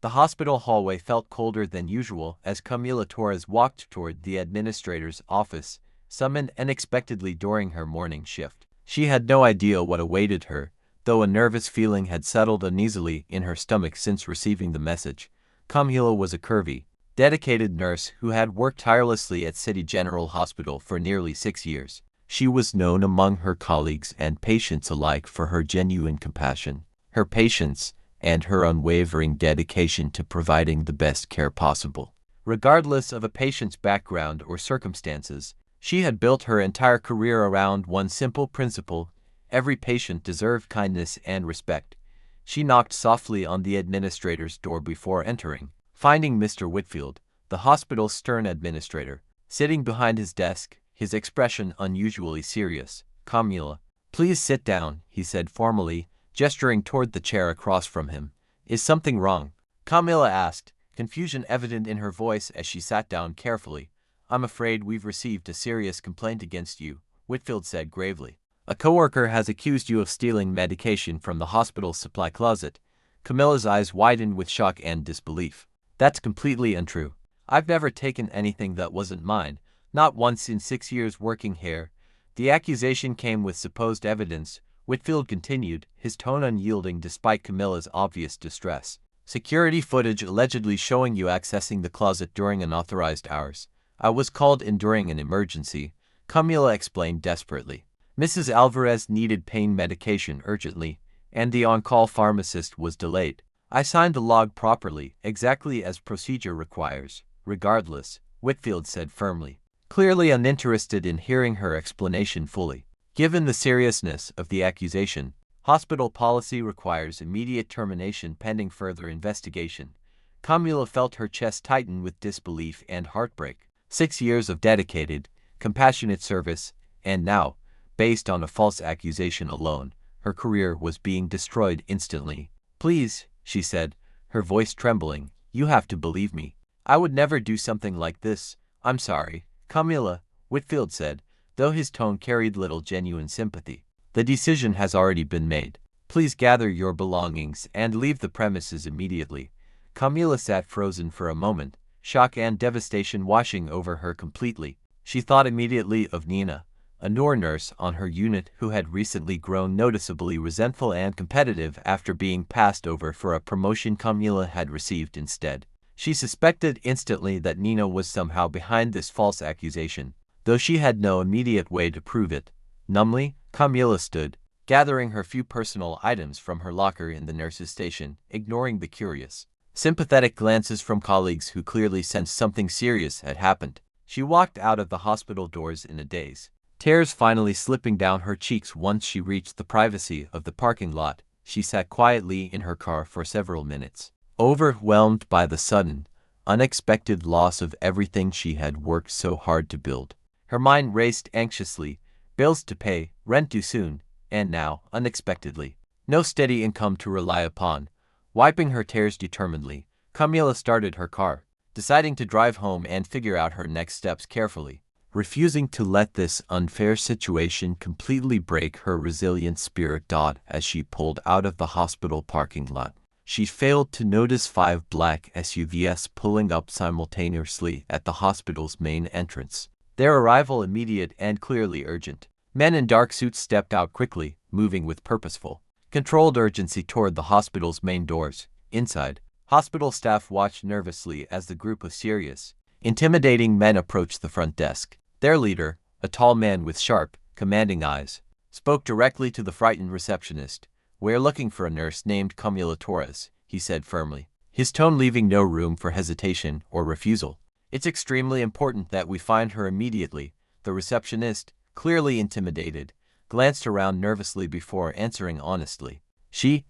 The hospital hallway felt colder than usual as Camila Torres walked toward the administrator's office, summoned unexpectedly during her morning shift. She had no idea what awaited her, though a nervous feeling had settled uneasily in her stomach since receiving the message. Camila was a curvy, dedicated nurse who had worked tirelessly at City General Hospital for nearly 6 years. She was known among her colleagues and patients alike for her genuine compassion, her patience, and her unwavering dedication to providing the best care possible. Regardless of a patient's background or circumstances, she had built her entire career around one simple principle: every patient deserved kindness and respect. She knocked softly on the administrator's door before entering, finding Mr. Whitfield, the hospital's stern administrator, sitting behind his desk, his expression unusually serious. "Camila, please sit down," he said formally, gesturing toward the chair across from him. "Is something wrong?" Camila asked, confusion evident in her voice as she sat down carefully. "I'm afraid we've received a serious complaint against you," Whitfield said gravely. "A coworker has accused you of stealing medication from the hospital's supply closet." Camilla's eyes widened with shock and disbelief. "That's completely untrue. I've never taken anything that wasn't mine, not once in 6 years working here." "The accusation came with supposed evidence," Whitfield continued, his tone unyielding despite Camilla's obvious distress. "Security footage allegedly showing you accessing the closet during unauthorized hours. I was called in during an emergency," Camila explained desperately. "Mrs. Alvarez needed pain medication urgently, and the on-call pharmacist was delayed. I signed the log properly, exactly as procedure requires." "Regardless," Whitfield said firmly, clearly uninterested in hearing her explanation fully. "Given the seriousness of the accusation, hospital policy requires immediate termination pending further investigation." Camila felt her chest tighten with disbelief and heartbreak. 6 years of dedicated, compassionate service, and now, based on a false accusation alone, her career was being destroyed instantly. "Please," she said, her voice trembling, "you have to believe me. I would never do something like this." "I'm sorry, Camila," Whitfield said, though his tone carried little genuine sympathy. "The decision has already been made. Please gather your belongings and leave the premises immediately." Camila sat frozen for a moment, shock and devastation washing over her completely. She thought immediately of Nina, a newer nurse on her unit who had recently grown noticeably resentful and competitive after being passed over for a promotion Camila had received instead. She suspected instantly that Nina was somehow behind this false accusation, though she had no immediate way to prove it. Numbly, Camila stood, gathering her few personal items from her locker in the nurse's station, ignoring the curious, sympathetic glances from colleagues who clearly sensed something serious had happened. She walked out of the hospital doors in a daze, tears finally slipping down her cheeks. Once she reached the privacy of the parking lot, she sat quietly in her car for several minutes, overwhelmed by the sudden, unexpected loss of everything she had worked so hard to build. Her mind raced anxiously, bills to pay, rent due soon, and now, unexpectedly, no steady income to rely upon. Wiping her tears determinedly, Camila started her car, deciding to drive home and figure out her next steps carefully, refusing to let this unfair situation completely break her resilient spirit. As she pulled out of the hospital parking lot, she failed to notice 5 black SUVs pulling up simultaneously at the hospital's main entrance, their arrival immediate and clearly urgent. Men in dark suits stepped out quickly, moving with purposeful, controlled urgency toward the hospital's main doors. Inside, hospital staff watched nervously as the group of serious, intimidating men approached the front desk. Their leader, a tall man with sharp, commanding eyes, spoke directly to the frightened receptionist. "We're looking for a nurse named Camila Torres," he said firmly, his tone leaving no room for hesitation or refusal. "It's extremely important that we find her immediately." The receptionist, clearly intimidated, glanced around nervously before answering honestly. She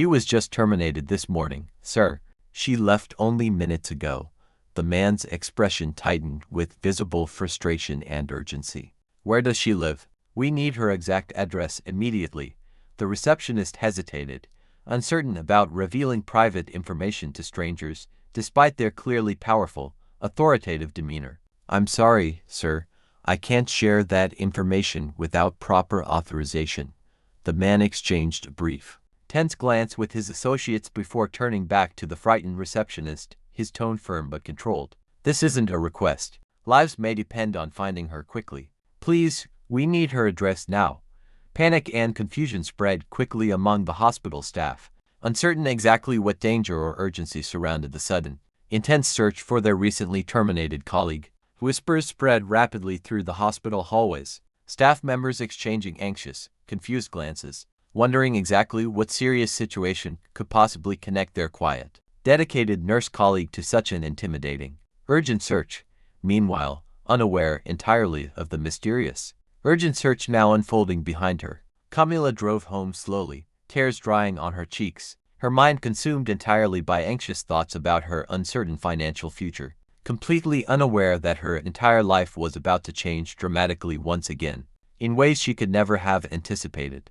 was just terminated this morning, sir. She left only minutes ago." The man's expression tightened with visible frustration and urgency. "Where does she live?" "We need her exact address immediately." The receptionist hesitated, uncertain about revealing private information to strangers, despite their clearly powerful, authoritative demeanor. "I'm sorry, sir. I can't share that information without proper authorization." The man exchanged a brief, tense glance with his associates before turning back to the frightened receptionist, his tone firm but controlled. This isn't a request. Lives may depend on finding her quickly. Please, we need her address now. Panic and confusion spread quickly among the hospital staff, uncertain exactly what danger or urgency surrounded the sudden, intense search for their recently terminated colleague. Whispers spread rapidly through the hospital hallways, staff members exchanging anxious, confused glances, wondering exactly what serious situation could possibly connect their quiet, dedicated nurse colleague to such an intimidating, urgent search. Meanwhile, unaware entirely of the mysterious, urgent search now unfolding behind her, Camilla drove home slowly, tears drying on her cheeks, her mind consumed entirely by anxious thoughts about her uncertain financial future, completely unaware that her entire life was about to change dramatically once again, in ways she could never have anticipated.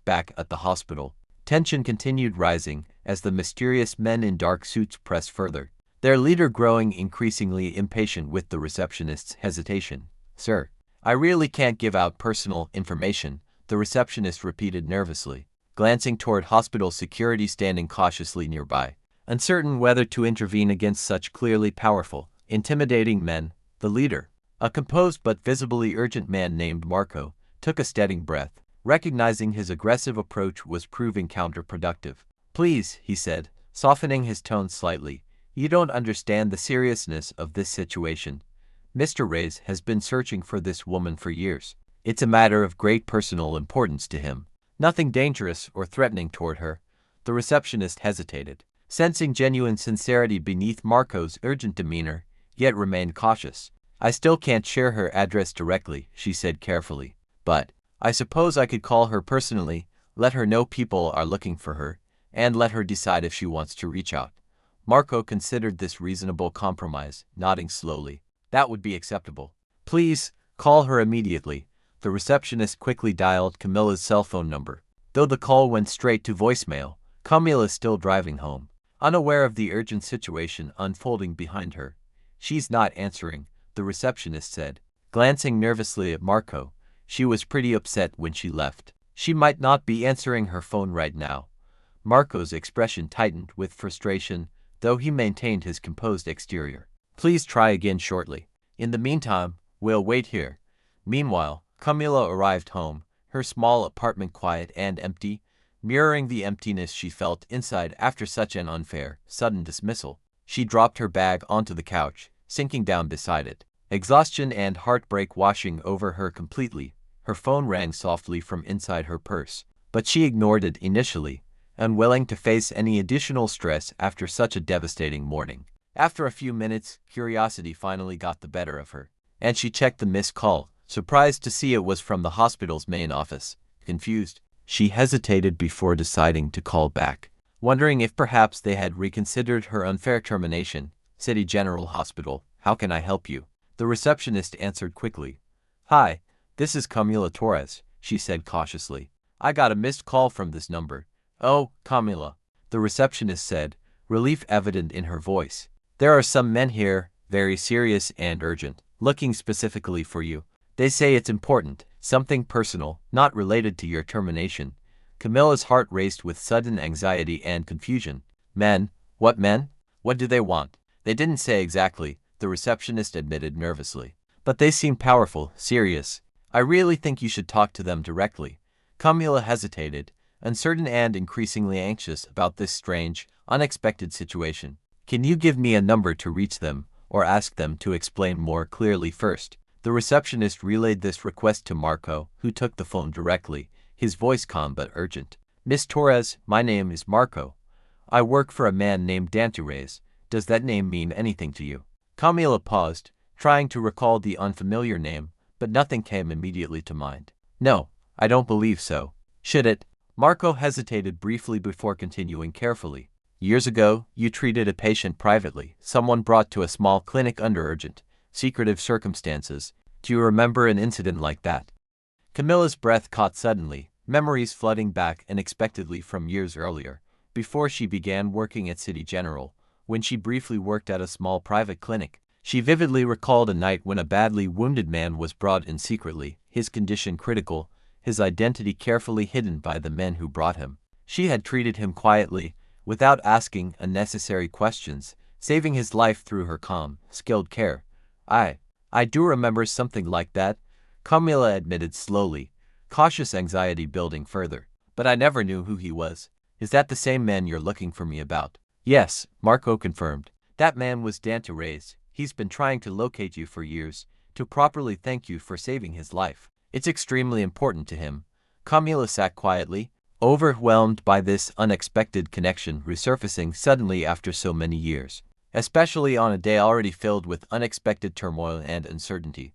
Back at the hospital, tension continued rising as the mysterious men in dark suits pressed further, their leader growing increasingly impatient with the receptionist's hesitation. "Sir, I really can't give out personal information," the receptionist repeated nervously, glancing toward hospital security standing cautiously nearby. Uncertain whether to intervene against such clearly powerful, intimidating men, the leader, a composed but visibly urgent man named Marco, took a steady breath, recognizing his aggressive approach was proving counterproductive. "Please," he said, softening his tone slightly, "you don't understand the seriousness of this situation. Mr. Reyes has been searching for this woman for years. It's a matter of great personal importance to him. Nothing dangerous or threatening toward her." The receptionist hesitated, sensing genuine sincerity beneath Marco's urgent demeanor, yet remained cautious. "I still can't share her address directly," she said carefully, "but I suppose I could call her personally, let her know people are looking for her, and let her decide if she wants to reach out." Marco considered this reasonable compromise, nodding slowly. "That would be acceptable. Please, call her immediately." The receptionist quickly dialed Camilla's cell phone number. Though the call went straight to voicemail, Camilla is still driving home, unaware of the urgent situation unfolding behind her. "She's not answering," the receptionist said, glancing nervously at Marco. "She was pretty upset when she left. She might not be answering her phone right now." Marco's expression tightened with frustration, though he maintained his composed exterior. "Please try again shortly. In the meantime, we'll wait here." Meanwhile, Camilla arrived home, her small apartment quiet and empty, mirroring the emptiness she felt inside after such an unfair, sudden dismissal. She dropped her bag onto the couch, sinking down beside it, exhaustion and heartbreak washing over her completely. Her phone rang softly from inside her purse, but she ignored it initially, unwilling to face any additional stress after such a devastating morning. After a few minutes, curiosity finally got the better of her, and she checked the missed call, surprised to see it was from the hospital's main office. Confused, she hesitated before deciding to call back, wondering if perhaps they had reconsidered her unfair termination. "City General Hospital, how can I help you?" The receptionist answered quickly. "Hi, this is Camila Torres," she said cautiously. "I got a missed call from this number." "Oh, Camila," the receptionist said, relief evident in her voice. "There are some men here, very serious and urgent, looking specifically for you. They say it's important, something personal, not related to your termination." Camilla's heart raced with sudden anxiety and confusion. "Men? What men? What do they want?" "They didn't say exactly," the receptionist admitted nervously. "But they seem powerful, serious. I really think you should talk to them directly." Camilla hesitated, uncertain and increasingly anxious about this strange, unexpected situation. "Can you give me a number to reach them, or ask them to explain more clearly first?" The receptionist relayed this request to Marco, who took the phone directly, his voice calm but urgent. "Miss Torres, my name is Marco. I work for a man named Dante Reyes. Does that name mean anything to you?" Camila paused, trying to recall the unfamiliar name, but nothing came immediately to mind. "No, I don't believe so. Should it?" Marco hesitated briefly before continuing carefully. "Years ago, you treated a patient privately, someone brought to a small clinic under urgent, secretive circumstances. Do you remember an incident like that?" Camilla's breath caught suddenly, memories flooding back unexpectedly from years earlier, before she began working at City General, when she briefly worked at a small private clinic. She vividly recalled a night when a badly wounded man was brought in secretly, his condition critical, his identity carefully hidden by the men who brought him. She had treated him quietly, without asking unnecessary questions, saving his life through her calm, skilled care. I do remember something like that, Camilla admitted slowly, cautious anxiety building further. But I never knew who he was. Is that the same man you're looking for me about? Yes, Marco confirmed. That man was Dante Reyes. He's been trying to locate you for years, to properly thank you for saving his life. It's extremely important to him. Camilla sat quietly, overwhelmed by this unexpected connection resurfacing suddenly after so many years, especially on a day already filled with unexpected turmoil and uncertainty.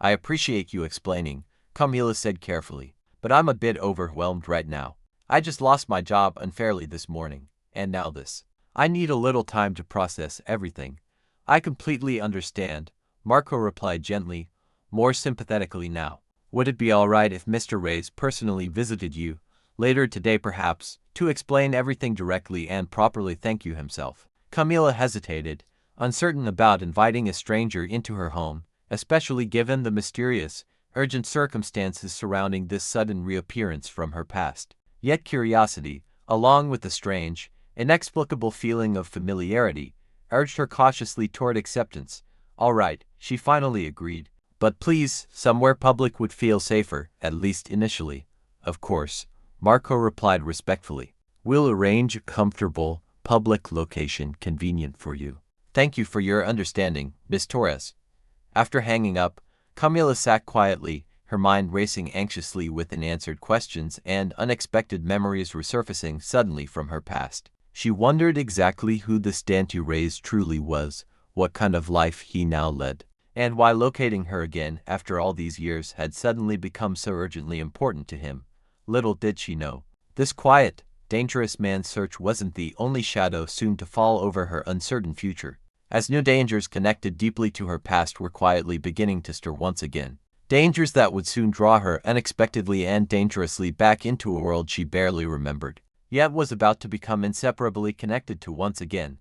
I appreciate you explaining, Camilla said carefully, but I'm a bit overwhelmed right now. I just lost my job unfairly this morning, and now this. I need a little time to process everything. I completely understand, Marco replied gently, more sympathetically now. Would it be all right if Mr. Reyes personally visited you, later today perhaps, to explain everything directly and properly thank you himself? Camilla hesitated, uncertain about inviting a stranger into her home, especially given the mysterious, urgent circumstances surrounding this sudden reappearance from her past. Yet curiosity, along with the strange, inexplicable feeling of familiarity, urged her cautiously toward acceptance. All right, she finally agreed. But please, somewhere public would feel safer, at least initially. Of course, Marco replied respectfully. We'll arrange a comfortable, public location convenient for you. Thank you for your understanding, Miss Torres. After hanging up, Camilla sat quietly, her mind racing anxiously with unanswered questions and unexpected memories resurfacing suddenly from her past. She wondered exactly who this Dante Reyes truly was, what kind of life he now led, and why locating her again after all these years had suddenly become so urgently important to him. Little did she know, this quiet, dangerous man's search wasn't the only shadow soon to fall over her uncertain future, as new dangers connected deeply to her past were quietly beginning to stir once again. Dangers that would soon draw her unexpectedly and dangerously back into a world she barely remembered, yet was about to become inseparably connected to once again.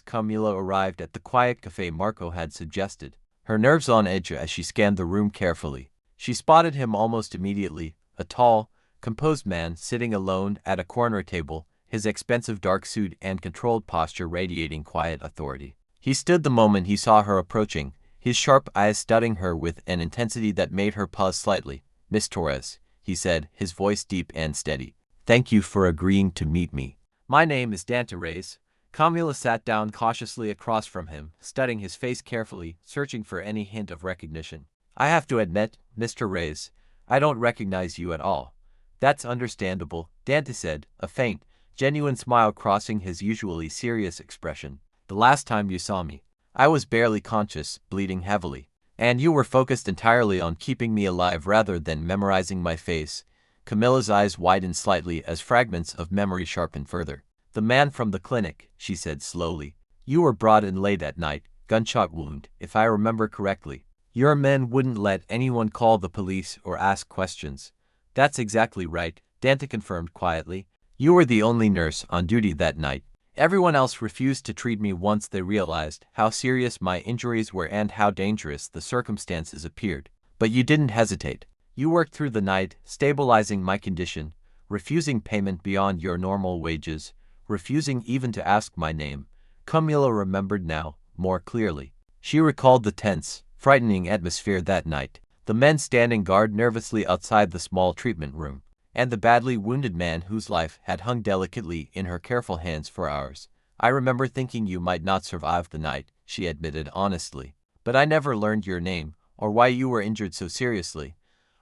Camilla arrived at the quiet cafe Marco had suggested, her nerves on edge as she scanned the room carefully. She spotted him almost immediately, a tall, composed man sitting alone at a corner table, his expensive dark suit and controlled posture radiating quiet authority. He stood the moment he saw her approaching, his sharp eyes studying her with an intensity that made her pause slightly. Miss Torres, he said, his voice deep and steady. Thank you for agreeing to meet me. My name is Dante Reyes. Camilla sat down cautiously across from him, studying his face carefully, searching for any hint of recognition. I have to admit, Mr. Reyes, I don't recognize you at all. That's understandable, Dante said, a faint, genuine smile crossing his usually serious expression. The last time you saw me, I was barely conscious, bleeding heavily, and you were focused entirely on keeping me alive rather than memorizing my face. Camilla's eyes widened slightly as fragments of memory sharpened further. The man from the clinic, she said slowly. You were brought in late at night, gunshot wound, if I remember correctly. Your men wouldn't let anyone call the police or ask questions. That's exactly right, Dante confirmed quietly. You were the only nurse on duty that night. Everyone else refused to treat me once they realized how serious my injuries were and how dangerous the circumstances appeared. But you didn't hesitate. You worked through the night, stabilizing my condition, refusing payment beyond your normal wages, refusing even to ask my name. Camilla remembered now, more clearly. She recalled the tense, frightening atmosphere that night, the men standing guard nervously outside the small treatment room, and the badly wounded man whose life had hung delicately in her careful hands for hours. I remember thinking you might not survive the night, she admitted honestly. But I never learned your name, or why you were injured so seriously.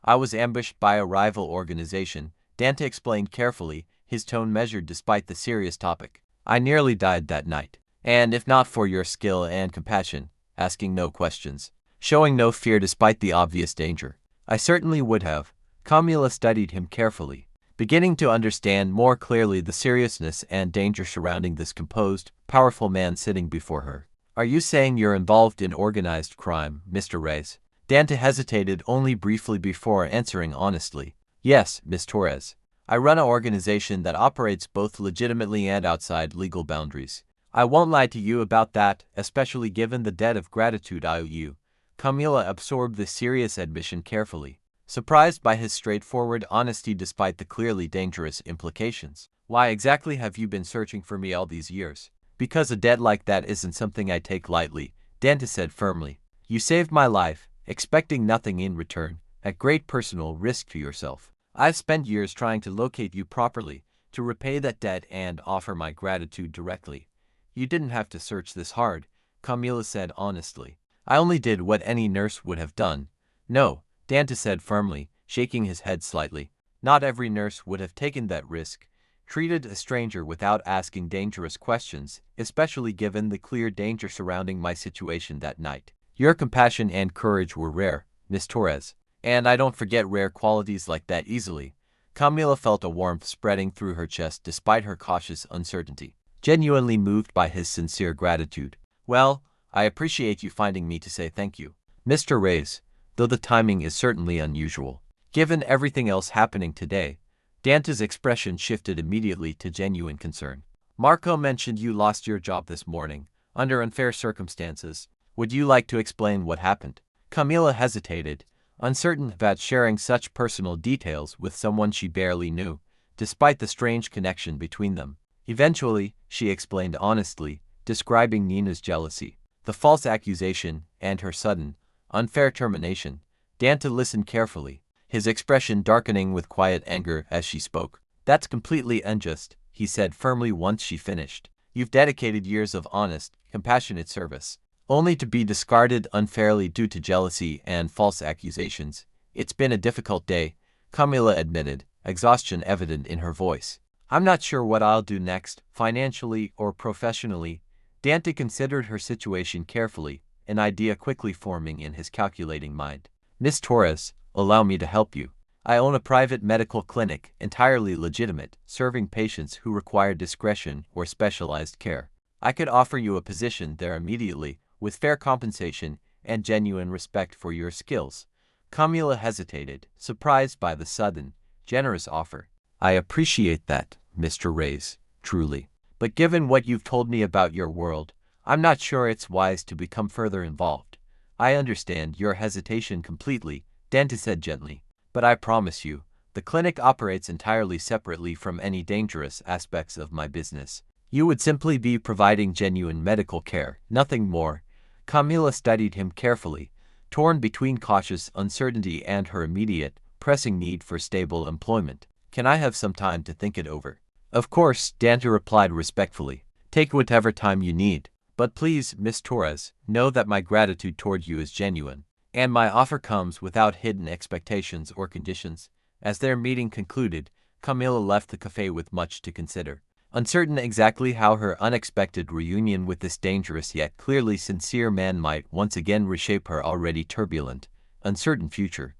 I was ambushed by a rival organization, Dante explained carefully, his tone measured despite the serious topic. I nearly died that night, and if not for your skill and compassion, asking no questions, showing no fear despite the obvious danger, I certainly would have. Camilla studied him carefully, beginning to understand more clearly the seriousness and danger surrounding this composed, powerful man sitting before her. Are you saying you're involved in organized crime, Mr. Reyes? Dante hesitated only briefly before answering honestly. Yes, Miss Torres. I run an organization that operates both legitimately and outside legal boundaries. I won't lie to you about that, especially given the debt of gratitude I owe you. Camilla absorbed the serious admission carefully. surprised by his straightforward honesty despite the clearly dangerous implications. Why exactly have you been searching for me all these years? Because a debt like that isn't something I take lightly, Dante said firmly. You saved my life, expecting nothing in return, at great personal risk to yourself. I've spent years trying to locate you properly, to repay that debt and offer my gratitude directly. You didn't have to search this hard, Camila said honestly. I only did what any nurse would have done. No, Dante said firmly, shaking his head slightly. Not every nurse would have taken that risk, treated a stranger without asking dangerous questions, especially given the clear danger surrounding my situation that night. Your compassion and courage were rare, Miss Torres, and I don't forget rare qualities like that easily. Camila felt a warmth spreading through her chest despite her cautious uncertainty, genuinely moved by his sincere gratitude. Well, I appreciate you finding me to say thank you, Mr. Reyes, though the timing is certainly unusual. Given everything else happening today, Dante's expression shifted immediately to genuine concern. Marco mentioned you lost your job this morning, under unfair circumstances. Would you like to explain what happened? Camila hesitated, uncertain about sharing such personal details with someone she barely knew, despite the strange connection between them. Eventually, she explained honestly, describing Nina's jealousy, the false accusation, and her sudden, unfair termination. Dante listened carefully, his expression darkening with quiet anger as she spoke. That's completely unjust, he said firmly once she finished. You've dedicated years of honest, compassionate service, only to be discarded unfairly due to jealousy and false accusations. It's been a difficult day, Camila admitted, exhaustion evident in her voice. I'm not sure what I'll do next, financially or professionally. Dante considered her situation carefully, an idea quickly forming in his calculating mind. Miss Torres, allow me to help you. I own a private medical clinic, entirely legitimate, serving patients who require discretion or specialized care. I could offer you a position there immediately, with fair compensation and genuine respect for your skills. Camila hesitated, surprised by the sudden, generous offer. I appreciate that, Mr. Reyes, truly. But given what you've told me about your world, I'm not sure it's wise to become further involved. I understand your hesitation completely, Dante said gently, but I promise you, the clinic operates entirely separately from any dangerous aspects of my business. You would simply be providing genuine medical care, nothing more. Camila studied him carefully, torn between cautious uncertainty and her immediate, pressing need for stable employment. Can I have some time to think it over? Of course, Dante replied respectfully. Take whatever time you need. But please, Miss Torres, know that my gratitude toward you is genuine, and my offer comes without hidden expectations or conditions. As their meeting concluded, Camila left the cafe with much to consider, uncertain exactly how her unexpected reunion with this dangerous yet clearly sincere man might once again reshape her already turbulent, uncertain future.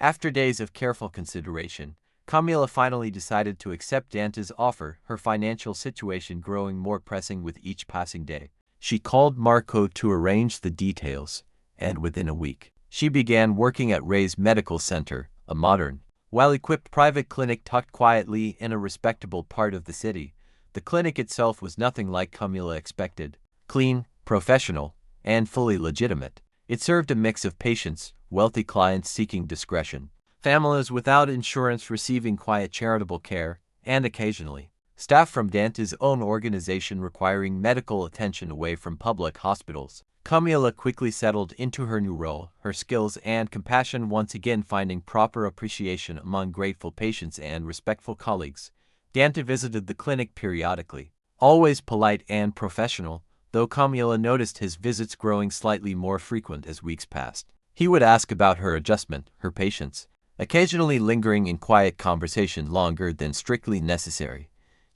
After days of careful consideration, Camila finally decided to accept Dante's offer, her financial situation growing more pressing with each passing day. She called Marco to arrange the details, and within a week, she began working at Ray's Medical Center, a modern, well-equipped private clinic tucked quietly in a respectable part of the city. The clinic itself was nothing like Camila expected. Clean, professional, and fully legitimate. It served a mix of patients, wealthy clients seeking discretion, families without insurance receiving quiet charitable care, and occasionally, staff from Dante's own organization requiring medical attention away from public hospitals. Camila quickly settled into her new role, her skills and compassion once again finding proper appreciation among grateful patients and respectful colleagues. Dante visited the clinic periodically, always polite and professional, though Camila noticed his visits growing slightly more frequent as weeks passed. He would ask about her adjustment, her patience, occasionally lingering in quiet conversation longer than strictly necessary.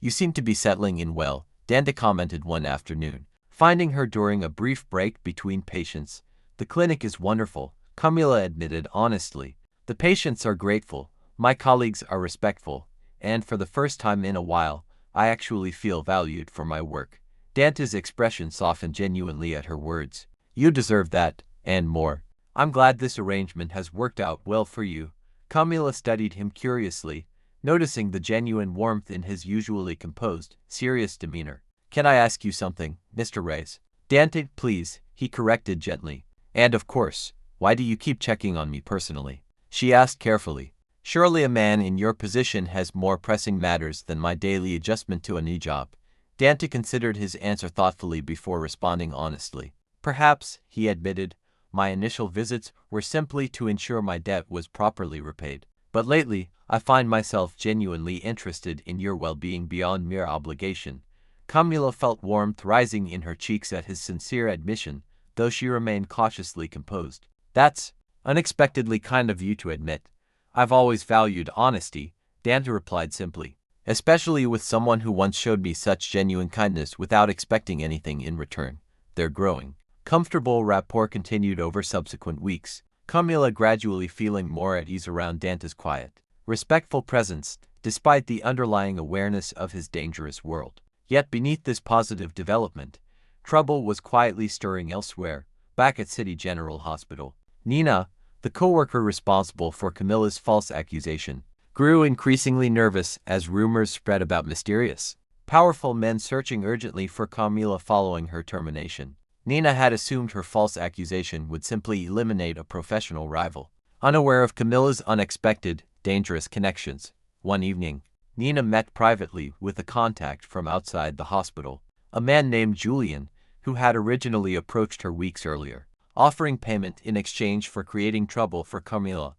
You seem to be settling in well, Dante commented one afternoon, finding her during a brief break between patients. The clinic is wonderful, Camila admitted honestly. The patients are grateful, my colleagues are respectful, and for the first time in a while, I actually feel valued for my work. Dante's expression softened genuinely at her words. You deserve that, and more. I'm glad this arrangement has worked out well for you. Camila studied him curiously, noticing the genuine warmth in his usually composed, serious demeanor. Can I ask you something, Mr. Reyes? Dante, please, he corrected gently. And of course, why do you keep checking on me personally? she asked carefully. Surely a man in your position has more pressing matters than my daily adjustment to a new job. Dante considered his answer thoughtfully before responding honestly. Perhaps, he admitted, my initial visits were simply to ensure my debt was properly repaid. But lately, I find myself genuinely interested in your well-being beyond mere obligation. Camilla felt warmth rising in her cheeks at his sincere admission, though she remained cautiously composed. That's unexpectedly kind of you to admit. I've always valued honesty, Dante replied simply, especially with someone who once showed me such genuine kindness without expecting anything in return. Their growing, comfortable rapport continued over subsequent weeks, Camilla gradually feeling more at ease around Dante's quiet, respectful presence, despite the underlying awareness of his dangerous world. Yet beneath this positive development, trouble was quietly stirring elsewhere. Back at City General Hospital, Nina, the co-worker responsible for Camilla's false accusation, grew increasingly nervous as rumors spread about mysterious, powerful men searching urgently for Camilla following her termination. Nina had assumed her false accusation would simply eliminate a professional rival. Unaware of Camilla's unexpected, dangerous connections, one evening, Nina met privately with a contact from outside the hospital, a man named Julian, who had originally approached her weeks earlier, offering payment in exchange for creating trouble for Camilla.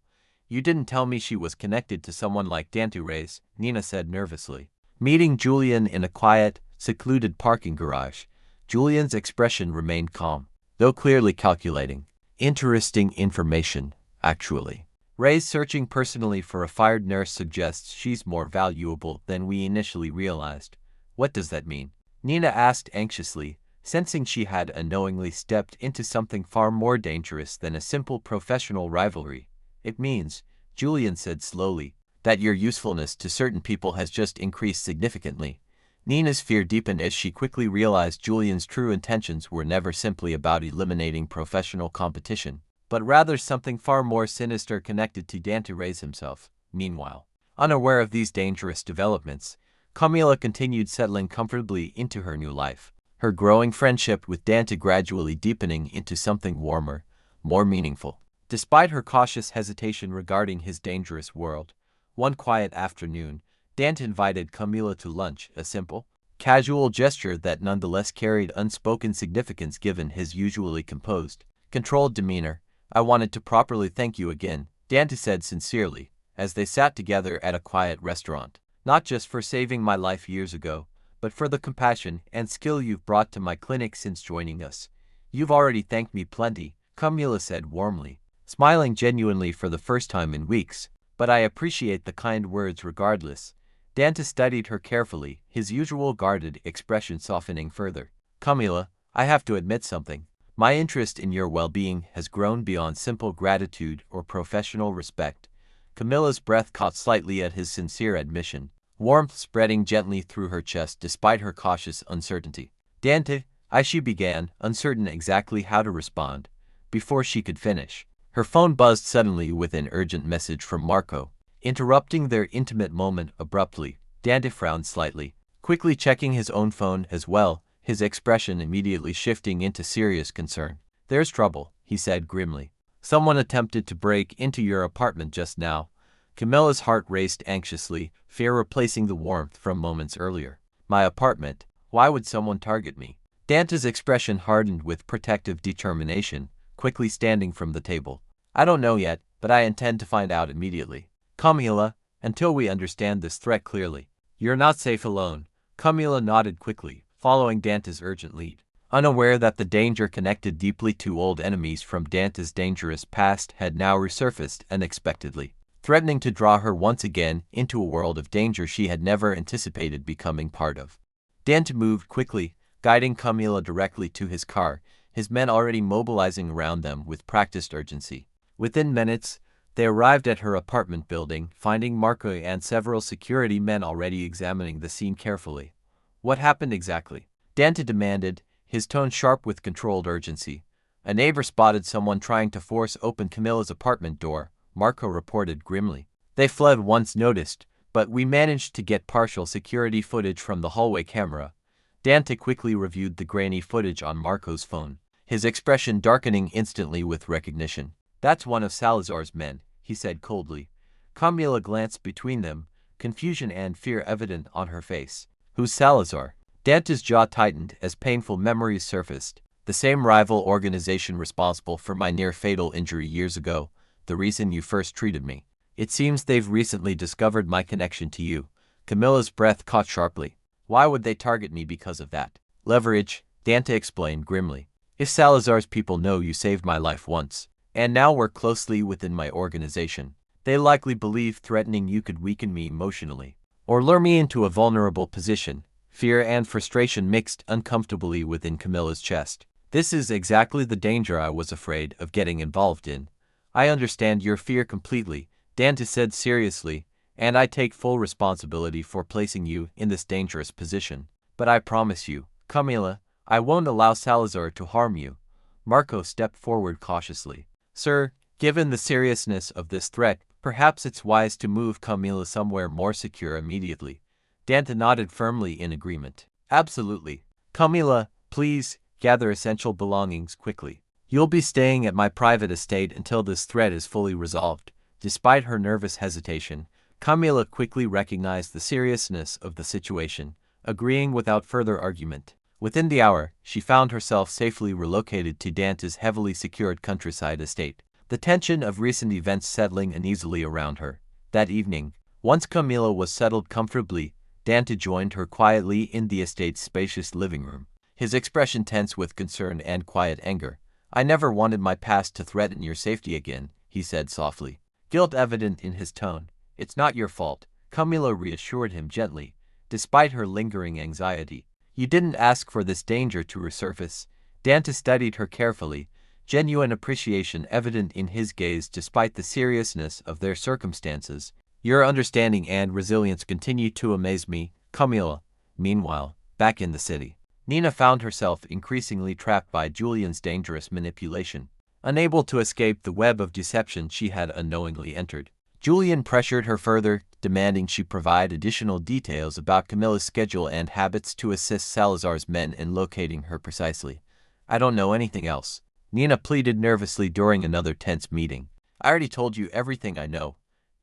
You didn't tell me she was connected to someone like Dante Reyes, Nina said nervously. Meeting Julian in a quiet, secluded parking garage, Julian's expression remained calm, though clearly calculating. Interesting information, actually. Reyes searching personally for a fired nurse suggests she's more valuable than we initially realized. What does that mean? Nina asked anxiously, sensing she had unknowingly stepped into something far more dangerous than a simple professional rivalry. It means, Julian said slowly, that your usefulness to certain people has just increased significantly. Nina's fear deepened as she quickly realized Julian's true intentions were never simply about eliminating professional competition, but rather something far more sinister connected to Dante Reyes himself. Meanwhile, unaware of these dangerous developments, Camilla continued settling comfortably into her new life, her growing friendship with Dante gradually deepening into something warmer, more meaningful. Despite her cautious hesitation regarding his dangerous world, one quiet afternoon, Dante invited Camilla to lunch, a simple, casual gesture that nonetheless carried unspoken significance given his usually composed, controlled demeanor. I wanted to properly thank you again, Dante said sincerely, as they sat together at a quiet restaurant, not just for saving my life years ago, but for the compassion and skill you've brought to my clinic since joining us. You've already thanked me plenty, Camilla said warmly, smiling genuinely for the first time in weeks, but I appreciate the kind words regardless. Dante studied her carefully, his usual guarded expression softening further. Camilla, I have to admit something. My interest in your well-being has grown beyond simple gratitude or professional respect. Camilla's breath caught slightly at his sincere admission, warmth spreading gently through her chest despite her cautious uncertainty. Dante, she began, uncertain exactly how to respond. Before she could finish, her phone buzzed suddenly with an urgent message from Marco, interrupting their intimate moment abruptly. Dante frowned slightly, quickly checking his own phone as well, his expression immediately shifting into serious concern. There's trouble, he said grimly. Someone attempted to break into your apartment just now. Camilla's heart raced anxiously, fear replacing the warmth from moments earlier. My apartment? Why would someone target me? Dante's expression hardened with protective determination, quickly standing from the table. I don't know yet, but I intend to find out immediately. Camilla, until we understand this threat clearly. You're not safe alone. Camilla nodded quickly, following Dante's urgent lead, unaware that the danger connected deeply to old enemies from Dante's dangerous past had now resurfaced unexpectedly, threatening to draw her once again into a world of danger she had never anticipated becoming part of. Dante moved quickly, guiding Camilla directly to his car, his men already mobilizing around them with practiced urgency. Within minutes, they arrived at her apartment building, finding Marco and several security men already examining the scene carefully. What happened exactly? Dante demanded, his tone sharp with controlled urgency. A neighbor spotted someone trying to force open Camilla's apartment door, Marco reported grimly. They fled once noticed, but we managed to get partial security footage from the hallway camera. Dante quickly reviewed the grainy footage on Marco's phone, his expression darkening instantly with recognition. That's one of Salazar's men. he said coldly. Camila glanced between them, confusion and fear evident on her face. Who's Salazar? Dante's jaw tightened as painful memories surfaced. The same rival organization responsible for my near-fatal injury years ago, the reason you first treated me. It seems they've recently discovered my connection to you. Camilla's breath caught sharply. Why would they target me because of that? Leverage, Dante explained grimly. If Salazar's people know you saved my life once, and now work closely within my organization, they likely believe threatening you could weaken me emotionally, or lure me into a vulnerable position. Fear and frustration mixed uncomfortably within Camilla's chest. This is exactly the danger I was afraid of getting involved in. I understand your fear completely, Dante said seriously, and I take full responsibility for placing you in this dangerous position. But I promise you, Camila, I won't allow Salazar to harm you. Marco stepped forward cautiously. Sir, given the seriousness of this threat, perhaps it's wise to move Camila somewhere more secure immediately. Dante nodded firmly in agreement. Absolutely. Camila, please, gather essential belongings quickly. You'll be staying at my private estate until this threat is fully resolved. Despite her nervous hesitation, Camila quickly recognized the seriousness of the situation, agreeing without further argument. Within the hour, she found herself safely relocated to Dante's heavily secured countryside estate, the tension of recent events settling uneasily around her. That evening, once Camila was settled comfortably, Dante joined her quietly in the estate's spacious living room, his expression tense with concern and quiet anger. I never wanted my past to threaten your safety again, he said softly, guilt evident in his tone. It's not your fault, Camila reassured him gently, despite her lingering anxiety. You didn't ask for this danger to resurface. Dante studied her carefully, genuine appreciation evident in his gaze despite the seriousness of their circumstances. Your understanding and resilience continue to amaze me, Camila. Meanwhile, back in the city, Nina found herself increasingly trapped by Julian's dangerous manipulation. Unable to escape the web of deception she had unknowingly entered, Julian pressured her further, demanding she provide additional details about Camilla's schedule and habits to assist Salazar's men in locating her precisely. I don't know anything else, Nina pleaded nervously during another tense meeting. I already told you everything I know.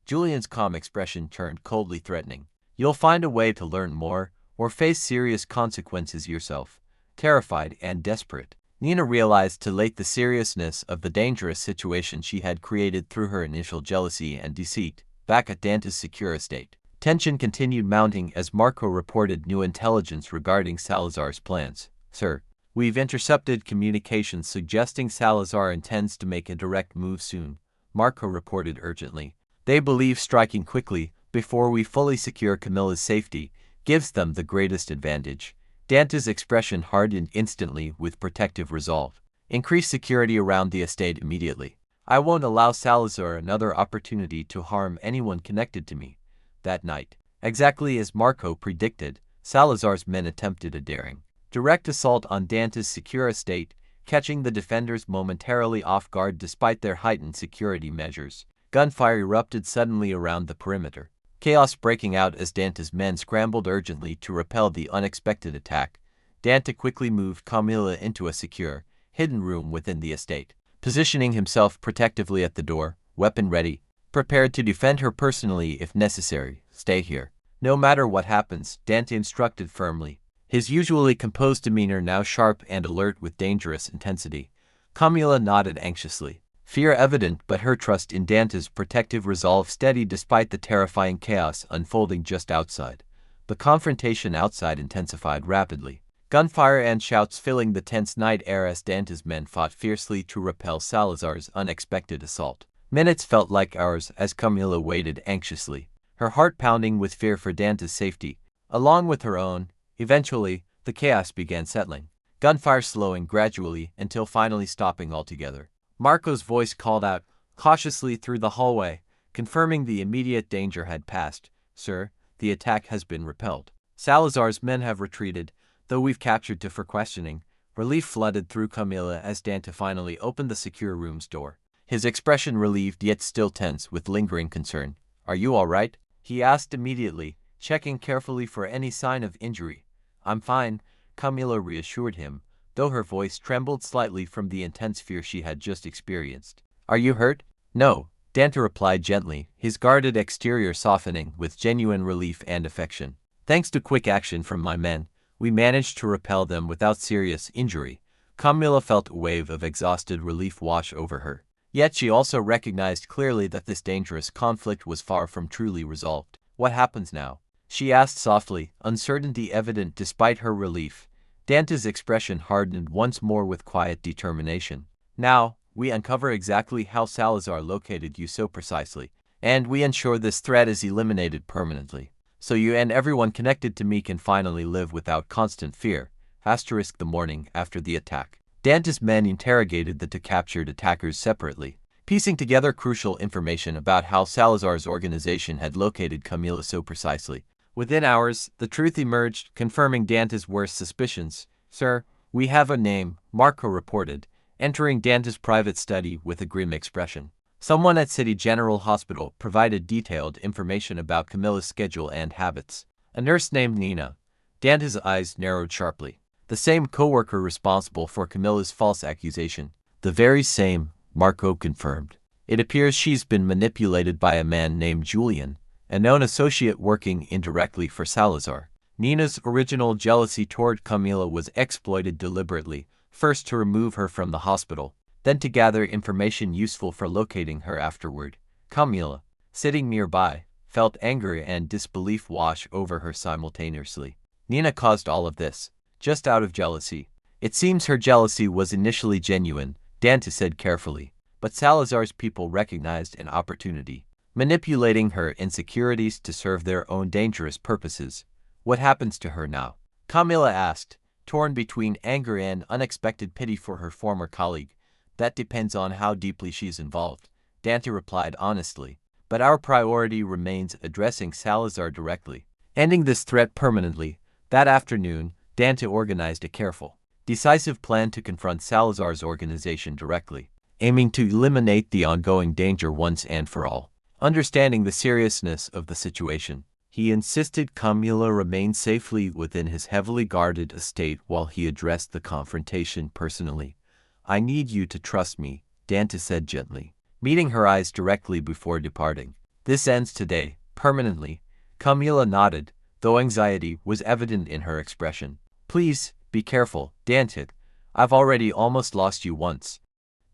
Julian's calm expression turned coldly threatening. You'll find a way to learn more, or face serious consequences yourself. Terrified and desperate, Nina realized too late the seriousness of the dangerous situation she had created through her initial jealousy and deceit. Back at Dante's secure estate, tension continued mounting as Marco reported new intelligence regarding Salazar's plans. Sir, we've intercepted communications suggesting Salazar intends to make a direct move soon, Marco reported urgently. They believe striking quickly, before we fully secure Camilla's safety, gives them the greatest advantage. Dante's expression hardened instantly with protective resolve. Increase security around the estate immediately. I won't allow Salazar another opportunity to harm anyone connected to me. That night, exactly as Marco predicted, Salazar's men attempted a daring, direct assault on Dante's secure estate, catching the defenders momentarily off guard despite their heightened security measures. Gunfire erupted suddenly around the perimeter, chaos breaking out as Dante's men scrambled urgently to repel the unexpected attack. Dante quickly moved Camila into a secure, hidden room within the estate, positioning himself protectively at the door, weapon ready, prepared to defend her personally if necessary. Stay here. No matter what happens, Dante instructed firmly, his usually composed demeanor now sharp and alert with dangerous intensity. Camila nodded anxiously, fear evident but her trust in Dante's protective resolve steady despite the terrifying chaos unfolding just outside. The confrontation outside intensified rapidly, gunfire and shouts filling the tense night air as Dante's men fought fiercely to repel Salazar's unexpected assault. Minutes felt like hours as Camila waited anxiously, her heart pounding with fear for Dante's safety, along with her own. Eventually, the chaos began settling, gunfire slowing gradually until finally stopping altogether. Marco's voice called out cautiously through the hallway, confirming the immediate danger had passed. Sir, the attack has been repelled. Salazar's men have retreated, though we've captured two for questioning. Relief flooded through Camila as Dante finally opened the secure room's door, his expression relieved yet still tense with lingering concern. Are you all right? He asked immediately, checking carefully for any sign of injury. I'm fine, Camila reassured him, though her voice trembled slightly from the intense fear she had just experienced. Are you hurt? No, Dante replied gently, his guarded exterior softening with genuine relief and affection. Thanks to quick action from my men, we managed to repel them without serious injury. Camilla felt a wave of exhausted relief wash over her. Yet she also recognized clearly that this dangerous conflict was far from truly resolved. What happens now? She asked softly, uncertainty evident despite her relief. Dante's expression hardened once more with quiet determination. Now, we uncover exactly how Salazar located you so precisely, and we ensure this threat is eliminated permanently. So you and everyone connected to me can finally live without constant fear. The morning after the attack, Dante's men interrogated the two captured attackers separately, piecing together crucial information about how Salazar's organization had located Camila so precisely. Within hours, the truth emerged, confirming Dante's worst suspicions. Sir, we have a name, Marco reported, entering Dante's private study with a grim expression. Someone at City General Hospital provided detailed information about Camilla's schedule and habits. A nurse named Nina. Dante's eyes narrowed sharply. The same co-worker responsible for Camilla's false accusation. The very same, Marco confirmed. It appears she's been manipulated by a man named Julian, a known associate working indirectly for Salazar. Nina's original jealousy toward Camilla was exploited deliberately, first to remove her from the hospital, then to gather information useful for locating her afterward. Camilla, sitting nearby, felt anger and disbelief wash over her simultaneously. Nina caused all of this, just out of jealousy. It seems her jealousy was initially genuine, Dante said carefully, but Salazar's people recognized an opportunity, manipulating her insecurities to serve their own dangerous purposes. What happens to her now? Camilla asked, torn between anger and unexpected pity for her former colleague. That depends on how deeply she's involved, Dante replied honestly. But our priority remains addressing Salazar directly, ending this threat permanently. That afternoon, Dante organized a careful, decisive plan to confront Salazar's organization directly, aiming to eliminate the ongoing danger once and for all. Understanding the seriousness of the situation, he insisted Camilla remain safely within his heavily guarded estate while he addressed the confrontation personally. I need you to trust me, Dante said gently, meeting her eyes directly before departing. This ends today, permanently. Camilla nodded, though anxiety was evident in her expression. Please, be careful, Dante. I've already almost lost you once.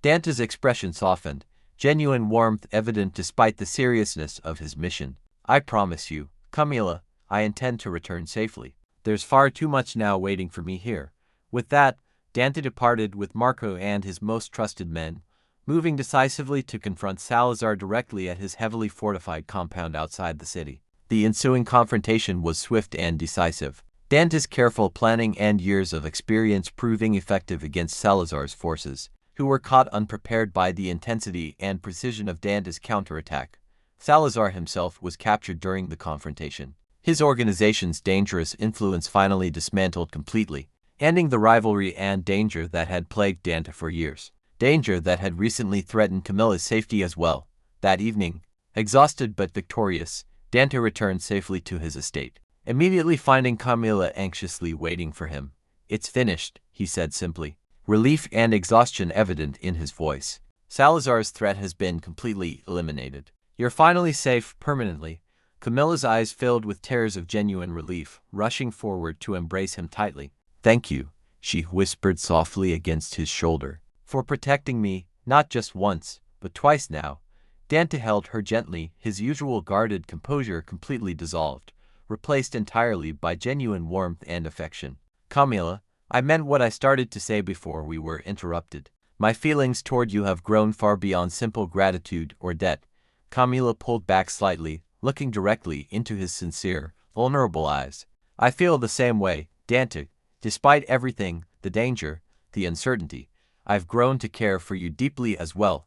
Dante's expression softened, genuine warmth evident despite the seriousness of his mission. I promise you, Camilla, I intend to return safely. There's far too much now waiting for me here. With that, Dante departed with Marco and his most trusted men, moving decisively to confront Salazar directly at his heavily fortified compound outside the city. The ensuing confrontation was swift and decisive, Dante's careful planning and years of experience proving effective against Salazar's forces, who were caught unprepared by the intensity and precision of Dante's counterattack. Salazar himself was captured during the confrontation. His organization's dangerous influence finally dismantled completely, ending the rivalry and danger that had plagued Dante for years. Danger that had recently threatened Camilla's safety as well. That evening, exhausted but victorious, Dante returned safely to his estate, immediately finding Camilla anxiously waiting for him. It's finished, he said simply, relief and exhaustion evident in his voice. Salazar's threat has been completely eliminated. You're finally safe permanently. Camilla's eyes filled with tears of genuine relief, rushing forward to embrace him tightly. Thank you, she whispered softly against his shoulder, for protecting me, not just once, but twice now. Dante held her gently, his usual guarded composure completely dissolved, replaced entirely by genuine warmth and affection. Camilla, I meant what I started to say before we were interrupted. My feelings toward you have grown far beyond simple gratitude or debt. Camilla pulled back slightly, looking directly into his sincere, vulnerable eyes. I feel the same way, Dante. Despite everything, the danger, the uncertainty, I've grown to care for you deeply as well.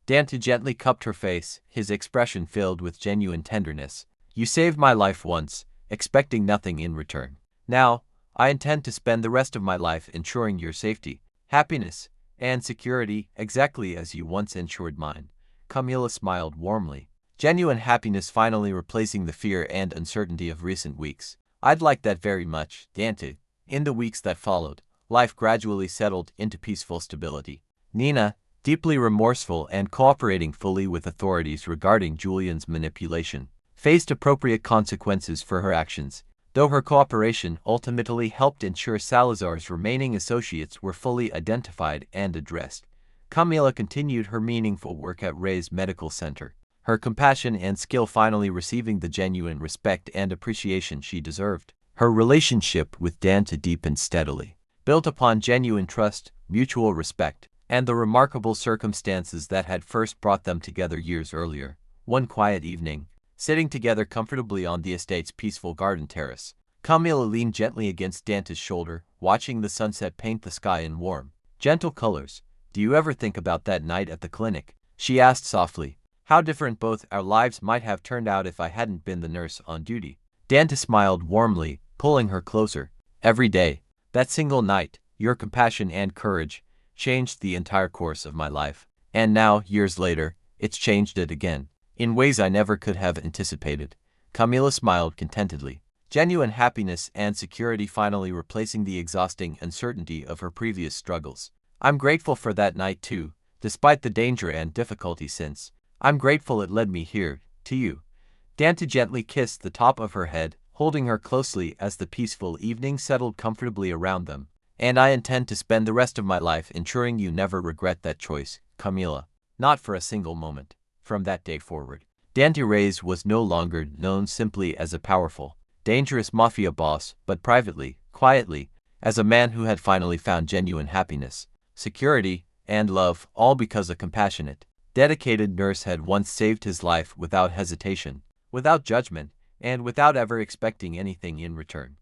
Dante gently cupped her face, his expression filled with genuine tenderness. You saved my life once, expecting nothing in return. Now, I intend to spend the rest of my life ensuring your safety, happiness, and security exactly as you once ensured mine. Camilla smiled warmly, genuine happiness finally replacing the fear and uncertainty of recent weeks. I'd like that very much, Dante. In the weeks that followed, life gradually settled into peaceful stability. Nina, deeply remorseful and cooperating fully with authorities regarding Julian's manipulation, faced appropriate consequences for her actions. Though her cooperation ultimately helped ensure Salazar's remaining associates were fully identified and addressed, Camila continued her meaningful work at Ray's medical center, her compassion and skill finally receiving the genuine respect and appreciation she deserved. Her relationship with Dante deepened steadily, built upon genuine trust, mutual respect, and the remarkable circumstances that had first brought them together years earlier. One quiet evening, sitting together comfortably on the estate's peaceful garden terrace, Camila leaned gently against Dante's shoulder, watching the sunset paint the sky in warm, gentle colors. "Do you ever think about that night at the clinic?" she asked softly. "How different both our lives might have turned out if I hadn't been the nurse on duty." Dante smiled warmly, pulling her closer. "Every day, that single night, your compassion and courage changed the entire course of my life. And now, years later, it's changed it again, in ways I never could have anticipated." Camila smiled contentedly, genuine happiness and security finally replacing the exhausting uncertainty of her previous struggles. "I'm grateful for that night too, despite the danger and difficulty since. I'm grateful it led me here, to you." Dante gently kissed the top of her head, holding her closely as the peaceful evening settled comfortably around them. "And I intend to spend the rest of my life ensuring you never regret that choice, Camila. Not for a single moment." From that day forward, Dante Reyes was no longer known simply as a powerful, dangerous mafia boss, but privately, quietly, as a man who had finally found genuine happiness, security, and love, all because a compassionate, dedicated nurse had once saved his life without hesitation, without judgment, and without ever expecting anything in return.